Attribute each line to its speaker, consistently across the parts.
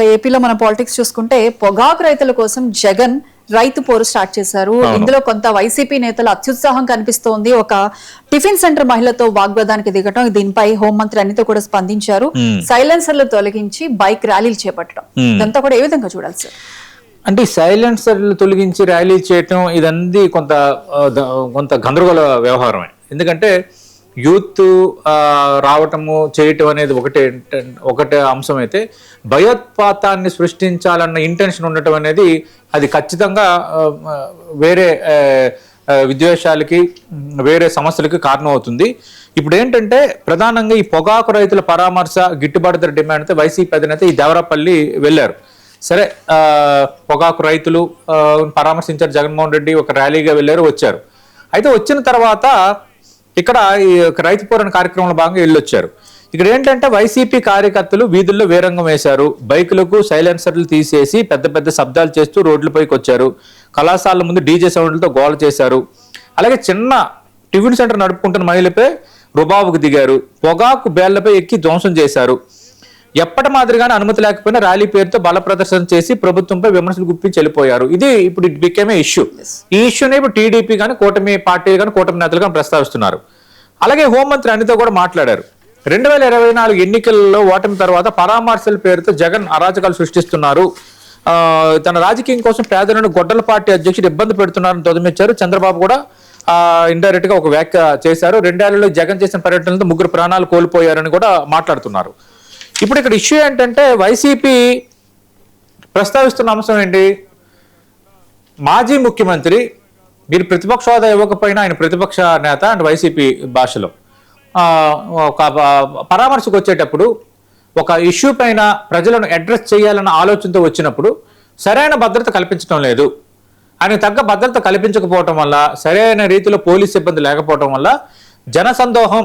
Speaker 1: ఏపీలో మన పాలిటిక్స్ చూసుకుంటే పొగాకు రైతుల కోసం జగన్ రైతు పోరు స్టార్ట్ చేశారు. ఇందులో కొంత వైసీపీ నేతల అత్యుత్సాహం కనిపిస్తోంది. ఒక టిఫిన్ సెంటర్ మహిళతో వాగ్వాదానికి దిగటం, దీనిపై హోంమంత్రి అనిత కూడా స్పందించారు. సైలెన్సర్లు తొలగించి బైక్ ర్యాలీలు చేపట్టడం, ఇదంతా కూడా ఏ విధంగా చూడాలి సార్?
Speaker 2: అంటే సైలెన్సర్లు తొలగించి ర్యాలీ చేయటం ఇదంతా కొంత గందరగోళ వ్యవహారమే. ఎందుకంటే యూత్ రావటము చేయటం అనేది ఒకటే అంశం అయితే, భయోత్పాతాన్ని సృష్టించాలన్న ఇంటెన్షన్ ఉండటం అనేది అది ఖచ్చితంగా వేరే విద్వేషాలకి వేరే సమస్యలకి కారణం అవుతుంది. ఇప్పుడు ఏంటంటే ప్రధానంగా ఈ పొగాకు రైతుల పరామర్శ గిట్టుబాటు ధర డిమాండ్తో వైసీపీ అధినేత ఈ దేవరాపల్లి వెళ్ళారు. సరే, పొగాకు రైతులు పరామర్శించారు, జగన్మోహన్ రెడ్డి ఒక ర్యాలీగా వెళ్ళారు, వచ్చారు. అయితే వచ్చిన తర్వాత ఇక్కడ ఈ రైతు పోరాట కార్యక్రమంలో భాగంగా వెళ్ళొచ్చారు. ఇక్కడ ఏంటంటే వైసీపీ కార్యకర్తలు వీధుల్లో వీరంగం వేశారు, బైకులకు సైలెన్సర్లు తీసేసి పెద్ద పెద్ద శబ్దాలు చేస్తూ రోడ్లపైకి వచ్చారు, కళాశాల ముందు డీజే సౌండ్లతో గోల చేశారు. అలాగే చిన్న టిఫిన్ సెంటర్ నడుపుకుంటున్న మహిళపై రుబాబుకు దిగారు, పొగాకు బేళ్లపై ఎక్కి ధ్వంసం చేశారు. ఎప్పటి మాదిరిగానే అనుమతి లేకపోయినా ర్యాలీ పేరుతో బల ప్రదర్శన చేసి ప్రభుత్వంపై విమర్శలు గుప్పించి వెళ్ళిపోయారు. ఇది ఇప్పుడు ఇట్ బికేమ్ ఏ ఇష్యూ. ఈ ఇష్యూని ఇప్పుడు టీడీపీ కానీ కూటమి పార్టీలు కానీ కూటమి నేతలు కానీ ప్రస్తావిస్తున్నారు. అలాగే హోంమంత్రి అనిత కూడా మాట్లాడారు. 2024 ఎన్నికల్లో ఓటమి తర్వాత పరామర్శల పేరుతో జగన్ అరాచకాలు సృష్టిస్తున్నారు, తన రాజకీయం కోసం పేదలను గొడ్డల పార్టీ అధ్యక్షుడు ఇబ్బంది పెడుతున్నారని తొదమిచ్చారు. చంద్రబాబు కూడా ఇండైరెక్ట్ గా ఒక వ్యాఖ్య చేశారు. 2 ఏళ్లలో జగన్ చేసిన పర్యటనలతో 3 ప్రాణాలు కోల్పోయారని కూడా మాట్లాడుతున్నారు. ఇప్పుడు ఇక్కడ ఇష్యూ ఏంటంటే వైసీపీ ప్రస్తావిస్తున్న అంశం ఏంటి, మాజీ ముఖ్యమంత్రి, మీరు ప్రతిపక్ష హోదా ఇవ్వకపోయినా ఆయన ప్రతిపక్ష నేత అండ్ వైసీపీ భాషలో ఒక పరామర్శకు వచ్చేటప్పుడు ఒక ఇష్యూ పైన ప్రజలను అడ్రస్ చేయాలన్న ఆలోచనతో వచ్చినప్పుడు సరైన భద్రత కల్పించడం లేదు, ఆయన తగ్గ భద్రత కల్పించకపోవటం వల్ల, సరైన రీతిలో పోలీస్ సిబ్బంది లేకపోవటం వల్ల జనసందోహం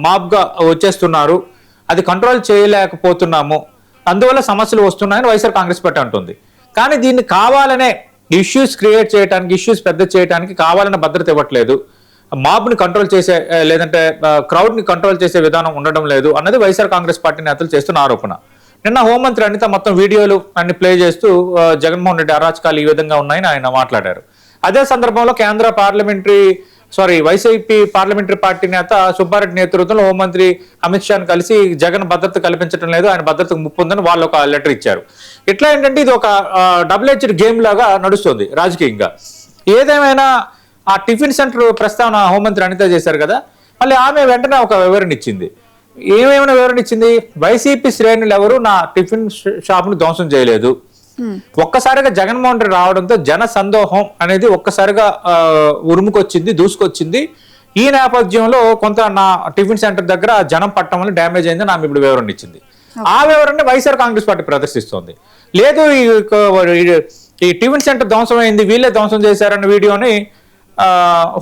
Speaker 2: మాబ్గా వచ్చేస్తున్నారు, అది కంట్రోల్ చేయలేకపోతున్నాము, అందువల్ల సమస్యలు వస్తున్నాయని వైఎస్ఆర్ కాంగ్రెస్ పార్టీ అంటుంది. కానీ దీన్ని కావాలనే ఇష్యూస్ క్రియేట్ చేయడానికి, ఇష్యూస్ పెద్ద చేయడానికి కావాలనే భద్రత ఇవ్వట్లేదు, మాబ్ని కంట్రోల్ చేసే లేదంటే క్రౌడ్ని కంట్రోల్ చేసే విధానం ఉండడం లేదు అన్నది వైఎస్ఆర్ కాంగ్రెస్ పార్టీ నేతలు చేస్తున్న ఆరోపణ. నిన్న హోంమంత్రి అనిత మొత్తం వీడియోలు అన్ని ప్లే చేస్తూ జగన్మోహన్ రెడ్డి అరాచకాలు ఈ విధంగా ఉన్నాయని ఆయన మాట్లాడారు. అదే సందర్భంలో వైసీపీ పార్లమెంటరీ పార్టీ నేత సుబ్బారెడ్డి నేతృత్వంలో హోంమంత్రి అమిత్ షాను కలిసి జగన్ భద్రత కల్పించడం లేదు, ఆయన భద్రతకు ముప్పు ఉందని వాళ్ళు ఒక లెటర్ ఇచ్చారు. ఇట్లా ఏంటంటే ఇది ఒక డబుల్ ఎడ్జ్డ్ గేమ్ లాగా నడుస్తుంది రాజకీయంగా. ఏదేమైనా ఆ టిఫిన్ సెంటర్ ప్రస్తావన హోంమంత్రి అనిత చేశారు కదా, మళ్ళీ ఆమె వెంటనే ఒక వివరణ ఇచ్చింది. ఏమేమైనా వివరణ ఇచ్చింది, వైసీపీ శ్రేణులు ఎవరు నా టిఫిన్ షాప్ను ధ్వంసం చేయలేదు, ఒక్కసారిగా జగన్మోహన్ రెడ్డి రావడంతో జన సందోహం అనేది ఒక్కసారిగా ఉరుముకొచ్చింది, దూసుకొచ్చింది. ఈ నేపథ్యంలో కొంత నా టిఫిన్ సెంటర్ దగ్గర జనం పట్టడం వల్ల డ్యామేజ్ అయిందని ఆమె ఇప్పుడు వివరణ ఇచ్చింది. ఆ వివరణ వైఎస్ఆర్ కాంగ్రెస్ పార్టీ ప్రదర్శిస్తోంది. లేదు ఈ టిఫిన్ సెంటర్ ధ్వంసం అయింది, వీళ్ళే ధ్వంసం చేశారన్న వీడియోని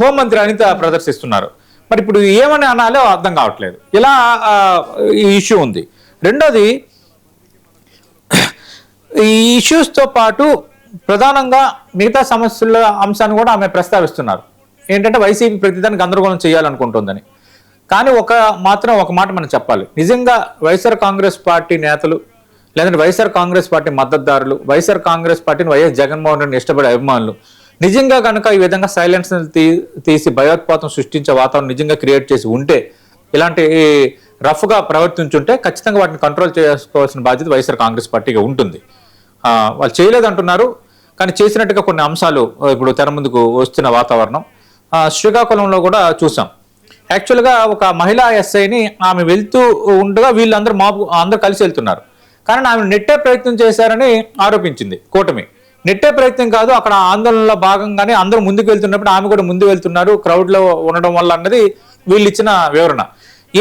Speaker 2: హోంమంత్రి అనిత ప్రదర్శిస్తున్నారు. మరి ఇప్పుడు ఏమని అనాలో అర్థం కావట్లేదు. ఇలా ఈ ఇష్యూ ఉంది. రెండోది, ఈ ఇష్యూస్తో పాటు ప్రధానంగా మిగతా సమస్యల అంశాన్ని కూడా ఆమె ప్రస్తావిస్తున్నారు. ఏంటంటే వైసీపీ ప్రతిదాన్ని గందరగోళం చేయాలనుకుంటుందని. కానీ ఒక మాట మనం చెప్పాలి, నిజంగా వైఎస్ఆర్ కాంగ్రెస్ పార్టీ నేతలు లేదంటే వైఎస్ఆర్ కాంగ్రెస్ పార్టీ మద్దతుదారులు, వైఎస్ఆర్ కాంగ్రెస్ పార్టీని వైఎస్ జగన్మోహన్ రెడ్డిని ఇష్టపడే అభిమానులు నిజంగా కనుక ఈ విధంగా సైలెన్స్ తీసి భయోత్పాతం సృష్టించే వాతావరణం నిజంగా క్రియేట్ చేసి ఉంటే, ఇలాంటి రఫ్గా ప్రవర్తించుంటే ఖచ్చితంగా వాటిని కంట్రోల్ చేసుకోవాల్సిన బాధ్యత వైఎస్ఆర్ కాంగ్రెస్ పార్టీగా ఉంటుంది. వాళ్ళు చేయలేదంటున్నారు, కానీ చేసినట్టుగా కొన్ని అంశాలు ఇప్పుడు తెర ముందుకు వస్తున్న వాతావరణం శ్రీకాకుళంలో కూడా చూసాం. యాక్చువల్గా ఒక మహిళా ఎస్ఐని ఆమె వెళ్తూ ఉండగా వీళ్ళందరూ అందరూ కలిసి వెళ్తున్నారు, కానీ ఆమె నెట్టే ప్రయత్నం చేశారని ఆరోపించింది కూటమి. నెట్టే ప్రయత్నం కాదు, అక్కడ ఆందోళనలో భాగంగానే అందరూ ముందుకు వెళ్తున్నప్పుడు ఆమె కూడా ముందు వెళ్తున్నారు క్రౌడ్లో ఉండడం వల్ల అన్నది వీళ్ళు ఇచ్చిన వివరణ.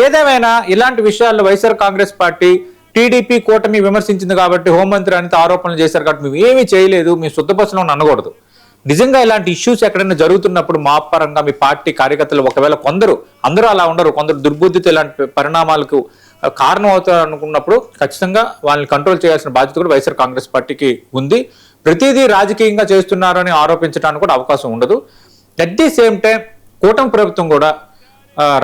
Speaker 2: ఏదేమైనా ఇలాంటి విషయాల్లో వైఎస్ఆర్ కాంగ్రెస్ పార్టీ టీడీపీ కూటమి విమర్శించింది కాబట్టి, హోంమంత్రి అనిత ఆరోపణలు చేశారు కాబట్టి మేము ఏమీ చేయలేదు, మీ శుద్ధపసలో అనకూడదు. నిజంగా ఇలాంటి ఇష్యూస్ ఎక్కడైనా జరుగుతున్నప్పుడు మా పరంగా మీ పార్టీ కార్యకర్తలు ఒకవేళ అందరూ అలా ఉండరు, కొందరు దుర్బుద్ధితో ఇలాంటి పరిణామాలకు కారణం అవుతారు అనుకున్నప్పుడు ఖచ్చితంగా వాళ్ళని కంట్రోల్ చేయాల్సిన బాధ్యత కూడా వైఎస్ఆర్ కాంగ్రెస్ పార్టీకి ఉంది. ప్రతిదీ రాజకీయంగా చేస్తున్నారని ఆరోపించడానికి కూడా అవకాశం ఉండదు. అట్ ది సేమ్ టైం కూటమి ప్రభుత్వం కూడా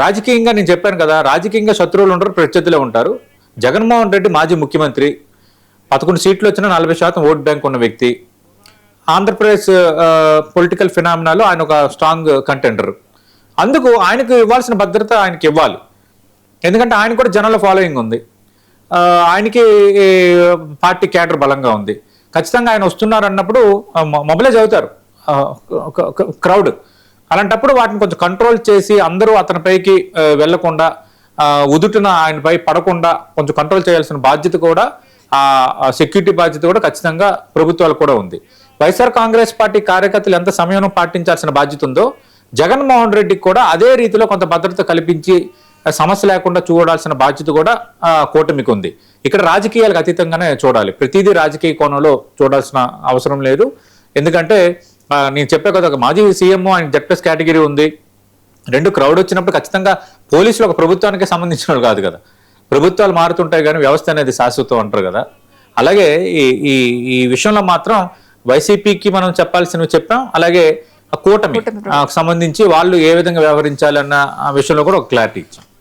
Speaker 2: రాజకీయంగా, నేను చెప్పాను కదా, రాజకీయంగా శత్రువులు ఉండరు, ప్రత్యర్థులే ఉంటారు. జగన్మోహన్ రెడ్డి మాజీ ముఖ్యమంత్రి, 11 సీట్లు వచ్చిన 40% ఓట్ బ్యాంక్ ఉన్న వ్యక్తి. ఆంధ్రప్రదేశ్ పొలిటికల్ ఫినామినాలో ఆయన ఒక స్ట్రాంగ్ కంటెండర్. అందుకు ఆయనకు ఇవ్వాల్సిన భద్రత ఆయనకి ఇవ్వాలి. ఎందుకంటే ఆయన కూడా జనాల ఫాలోయింగ్ ఉంది, ఆయనకి పార్టీ క్యాడర్ బలంగా ఉంది. ఖచ్చితంగా ఆయన వస్తున్నారు అన్నప్పుడు మొబిలైజ్ అవుతారు క్రౌడ్. అలాంటప్పుడు వాటిని కొంచెం కంట్రోల్ చేసి అందరూ అతనిపైకి వెళ్లకుండా, ఉదుటిన ఆయనపై పడకుండా కొంచెం కంట్రోల్ చేయాల్సిన బాధ్యత కూడా, ఆ సెక్యూరిటీ బాధ్యత కూడా ఖచ్చితంగా ప్రభుత్వాలకు కూడా ఉంది. వైఎస్ఆర్ కాంగ్రెస్ పార్టీ కార్యకర్తలు ఎంత సమయం పాటించాల్సిన బాధ్యత ఉందో జగన్మోహన్ రెడ్డికి కూడా అదే రీతిలో కొంత భద్రత కల్పించి సమస్య లేకుండా చూడాల్సిన బాధ్యత కూడా కూటమికి ఉంది. ఇక్కడ రాజకీయాలకు అతీతంగానే చూడాలి, ప్రతిదీ రాజకీయ కోణంలో చూడాల్సిన అవసరం లేదు. ఎందుకంటే నేను చెప్పే కదా, ఒక మాజీ సీఎం ఆయన జెడ్పీఎస్ కేటగిరీ ఉంది. రెండు క్రౌడ్ వచ్చినప్పుడు ఖచ్చితంగా పోలీసులు ఒక ప్రభుత్వానికి సంబంధించిన వాళ్ళు కాదు కదా, ప్రభుత్వాలు మారుతుంటాయి కానీ వ్యవస్థ అనేది శాశ్వతం అంటారు కదా. అలాగే ఈ ఈ విషయంలో మాత్రం వైసీపీకి మనం చెప్పాల్సినవి చెప్పాం. అలాగే కూటమి సంబంధించి వాళ్ళు ఏ విధంగా వ్యవహరించాలన్న విషయంలో కూడా ఒక క్లారిటీ ఇచ్చాం.